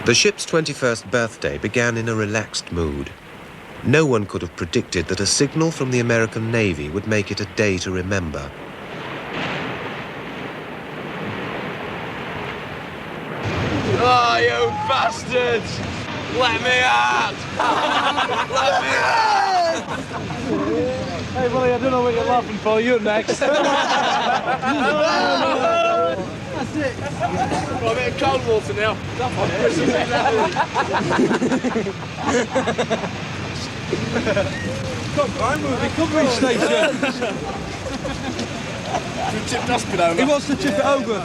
The ship's 21st birthday began in a relaxed mood. No one could have predicted that a signal from the American Navy would make it a day to remember. Oh, you bastards! Let me out! Let me out! Hey, buddy, I don't know what you're laughing for. You're next. That's it. Got a bit of cold water now. I'm moving recovery station. You tipped dustbin over. He wants to tip it over.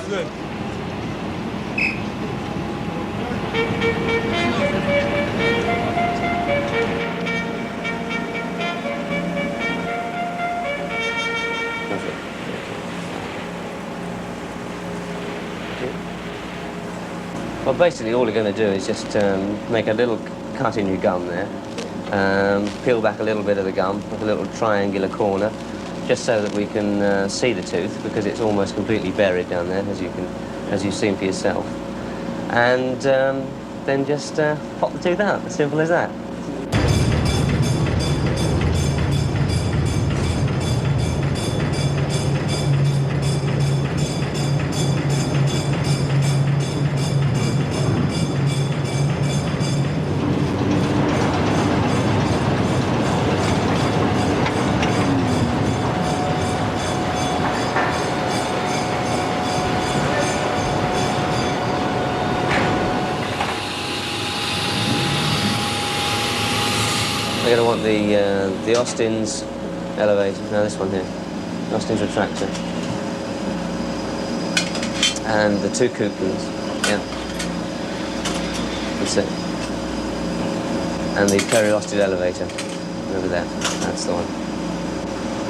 Well, basically all you're going to do is just make a little cut in your gum there, peel back a little bit of the gum with a little triangular corner, just so that we can see the tooth, because it's almost completely buried down there, as you've seen for yourself. And then just pop the tooth out, as simple as that. We're going to want the Austin's elevator, no, this one here, Austin's retractor, and the two coupons, yeah, that's it, and the peri-Austin elevator, over there, that's the one,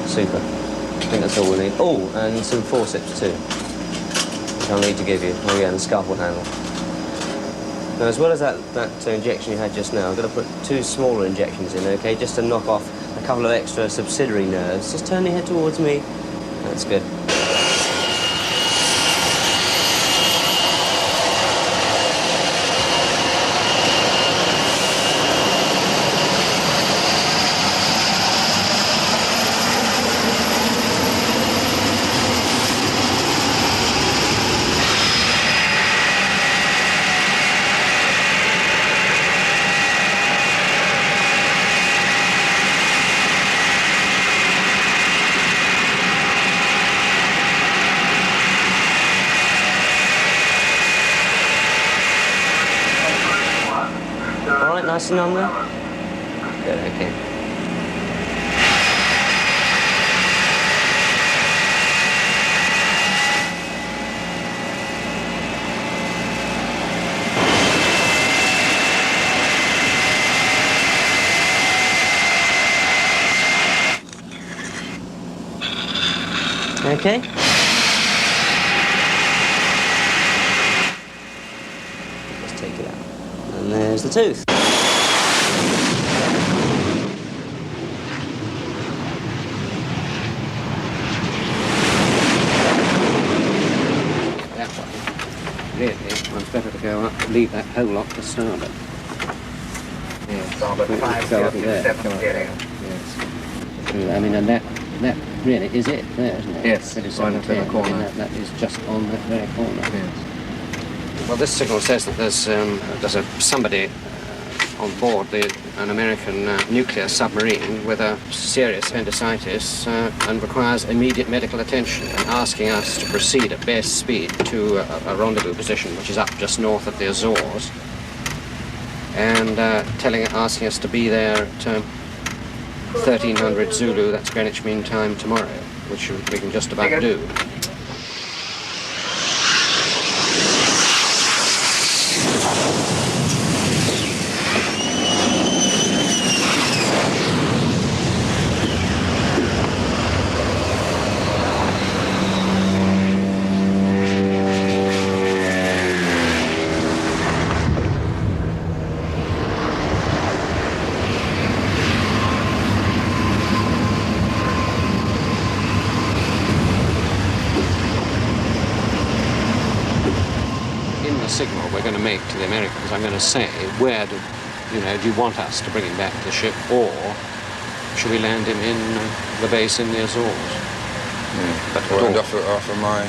super, I think that's all we need. Oh, and some forceps too, which I'll need to give you, oh yeah, and the scalpel handle. Now, as well as that injection you had just now, I'm going to put two smaller injections in, OK, just to knock off a couple of extra subsidiary nerves. Just turn your head towards me. That's good. Nice and on there? Good, okay. Okay. Let's take it out. And there's the tooth. Really, it's better to go up, leave that hole up to start it. Yes, go up there. Yes. I mean, and that really is it there, isn't it? Yes, it's right up in the corner. That is just on that very corner. Yes. Well, this signal says that there's somebody on board an American nuclear submarine with a serious appendicitis and requires immediate medical attention, and asking us to proceed at best speed to a rendezvous position which is up just north of the Azores, and asking us to be there at 1300 Zulu, that's Greenwich Mean Time, tomorrow, which we can just about do. in the signal we're going to make to the Americans, I'm going to say, where do you want us to bring him back to the ship, or should we land him in the base in the Azores? But and offer my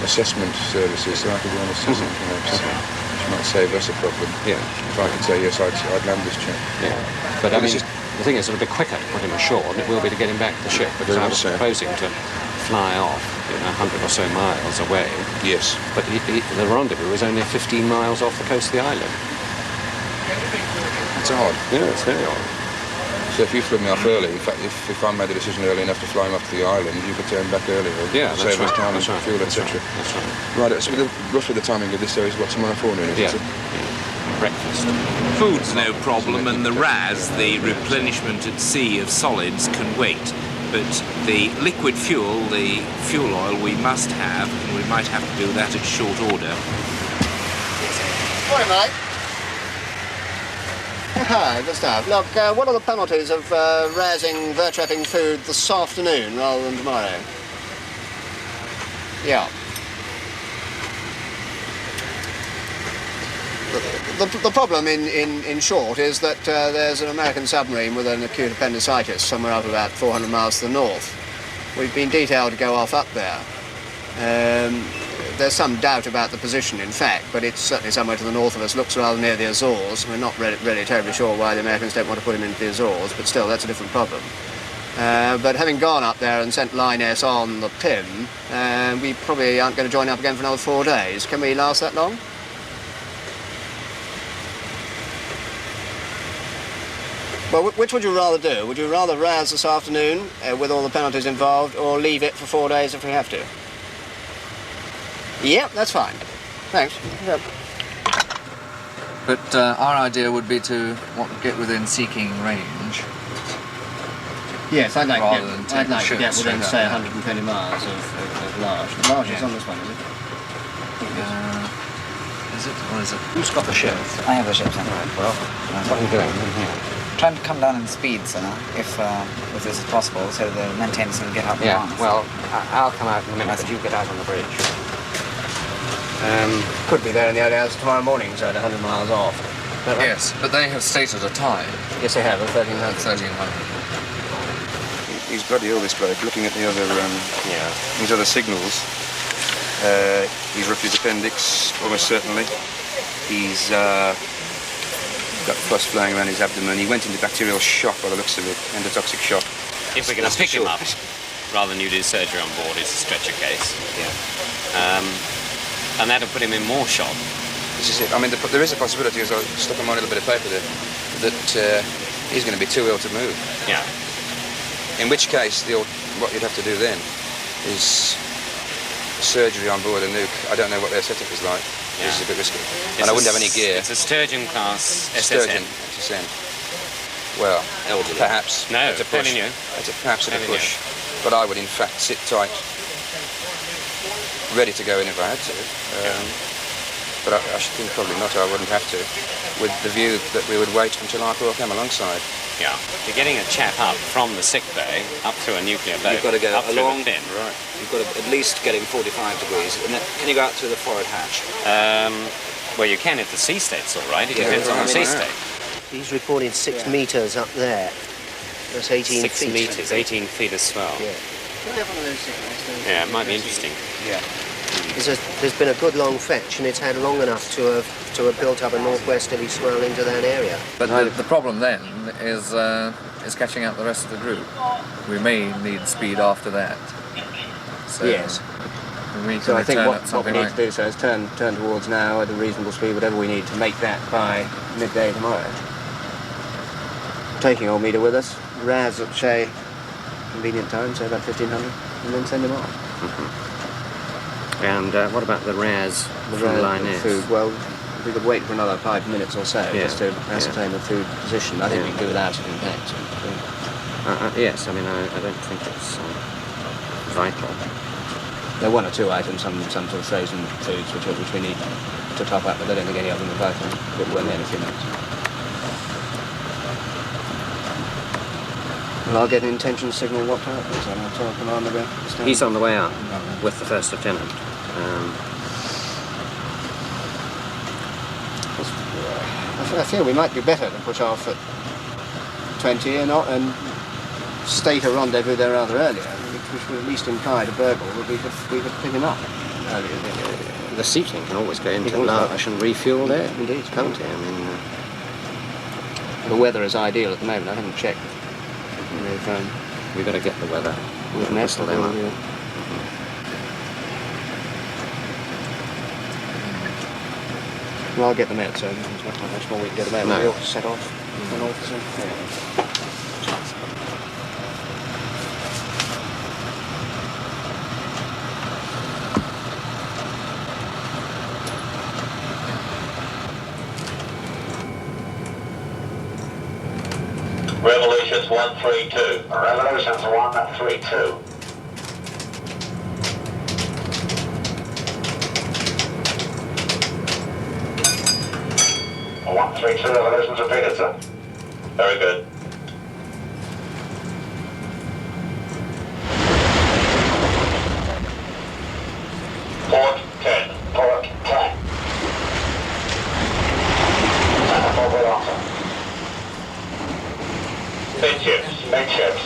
assessment services, so I could do an assessment. Which might save us a problem. Yeah. If I could say yes, I'd land this chap. Yeah. But I mean, the thing is, it'll be quicker to put him ashore than it will be to get him back to the ship, because I was proposing to fly off 100 or so miles away. Yes. But the rendezvous is only 15 miles off the coast of the island. It's odd. Yeah, it's very odd. So if you flew me off early, in fact, if I made a decision early enough to fly him off to the island, you could turn back earlier. Yeah, that's save right. us time and That's fuel, right. etc. That's right. Right, so roughly the timing of this series, what, tomorrow forenoon, is Yeah. it? Breakfast. Food's no problem, and the RAS, the replenishment at sea of solids, can wait. But the liquid fuel, the fuel oil, we must have, and we might have to do that at short order. Morning, mate. Hi, good stuff. Look, what are the penalties of razzing, vertrapping food this afternoon rather than tomorrow? Yeah. The problem, in short, is that there's an American submarine with an acute appendicitis somewhere up about 400 miles to the north. We've been detailed to go off up there. There's some doubt about the position, in fact, but it's certainly somewhere to the north of us. Looks rather near the Azores. We're not really terribly sure why the Americans don't want to put him into the Azores, but still, that's a different problem. But having gone up there and sent Line S on the Pim, we probably aren't going to join up again for another 4 days. Can we last that long? Well, which would you rather do? Would you rather razz this afternoon with all the penalties involved, or leave it for 4 days if we have to? Yep, that's fine. Thanks. Yep. But our idea would be to get within seeking range. Yes, I'd like Rather than take the ship within, straight say, up. 120 miles of Large. The Large is on this one, isn't it? Is it? Or is it? Who's got the ship? I have the ship, sir. Right, well, what are you doing in here? Trying to come down in speed, sir, if this is possible, so the maintenance can get out the Yeah, arms. well, I'll come out in a minute, but you get out on the bridge. Could be there in the early hours tomorrow morning, so at 100 miles off. Right? Yes, but they have stated a time. Yes, they have, at 1300. 1300. He's bloody ill, this bloke. Looking at the other, his other signals, he's ripped his appendix, almost certainly. He's got pus flying around his abdomen. He went into bacterial shock by the looks of it, endotoxic shock. If we're going to pick him up, rather than you do surgery on board, it's a stretcher case. Yeah. And that'll put him in more shock. This is it. I mean, there is a possibility, as I stuck on my little bit of paper there, that he's going to be too ill to move. Yeah. In which case, what you'd have to do then is surgery on board a nuke. I don't know what their setup is like. Yeah. This is a bit risky. And I wouldn't have any gear. It's a sturgeon class SSN. Sturgeon, SSN. Well, Elderly. Perhaps. No, It's a push. fairly new. Perhaps at a Fairly push. But I would, in fact, sit tight, ready to go in if I had to. But I should think probably not. I wouldn't have to, with the view that we would wait until our crew came alongside. Yeah. You're getting a chap up from the sick bay up through a nuclear boat. You've got to go up through along. the fin. Right. You've got to at least get him 45 degrees. And then, can you go out through the forward hatch? Well, you can if the sea state's all right. It Yeah, depends on the I sea mean, state. He's reported 6 metres up there. That's 18 6 feet. metres, 18 feet of swell. Yeah. Can we have one of those signals? Yeah, it might be interesting. Yeah. There's been a good long fetch, and it's had long enough to have built up a northwesterly swell into that area. But the problem then is catching up the rest of the group. We may need speed after that. So Yes. We can So I think return what at we something need like to do so is turn towards now at a reasonable speed, whatever we need to make that by midday tomorrow. Taking old meter with us, Raz at, say, convenient time, say about 1500, and then send him off. And what about the RAS The from Raz Line with S? food, well, we could wait for another 5 minutes or so Yeah, just to ascertain the food position. I think we can do without it, in fact. Yes, I mean, I don't think it's vital. There are 1 or 2 items, some sort of frozen foods which we need to top up, but I don't think any of them are vital. But we'll in a few minutes. Well, I'll get an intention signal whacked out, please, and I'll tell Commander to stand. He's on the way up with the first lieutenant. I feel we might do better to push off at 20 and state a rendezvous there rather earlier, which would at least imply to Burgle that we could pick him up earlier. The seating can always go into Larch and refuel there. Indeed. Can't it? I mean, the weather is ideal at the moment. I haven't checked. we've got to get the weather. With Nest, dilemma. Well, I'll get the Met, so there's not much more we can get the Met. No. We'll set off. The north soon. Revolutions 132. Revolutions 132. Revolutions repeated, sir. Very good. Port 10. Port 10. Midships. Midships.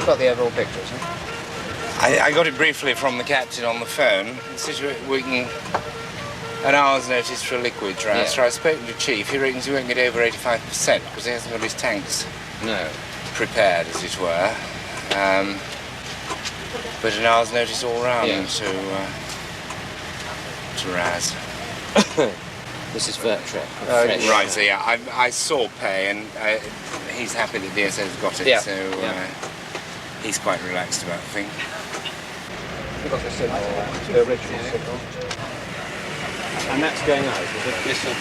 Got the overall pictures, huh? I got it briefly from the captain on the phone. We can an hour's notice for a liquid transfer. I've spoken to Chief. He reckons he won't get over 85% because he hasn't got his tanks prepared, as it were. But an hour's notice all round to Raz. This is Vertrek. Right, so I saw Pay and he's happy that DSO's got it, he's quite relaxed about the thing. We've got the signal, the original signal. And that's going out, is it? Yes, sir.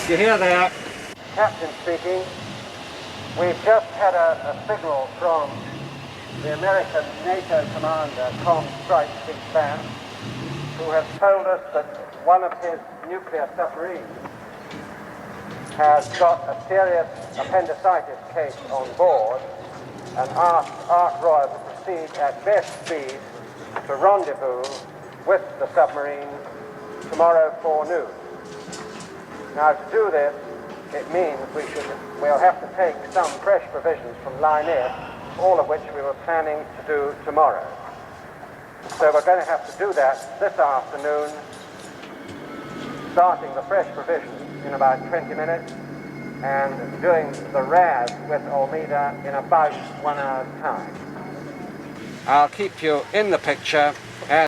You hear there? Captain speaking. We've just had a signal from the American NATO commander, Tom Strike Big Fan, who has told us that one of his nuclear submarines has got a serious appendicitis case on board and asked Ark Royal to proceed at best speed to rendezvous with the submarine tomorrow forenoon. Now, to do this, it means we'll have to take some fresh provisions from Line F, all of which we were planning to do tomorrow. So we're going to have to do that this afternoon, starting the fresh provisions in about 20 minutes and doing the RAS with Almeida in about 1 hour's time. I'll keep you in the picture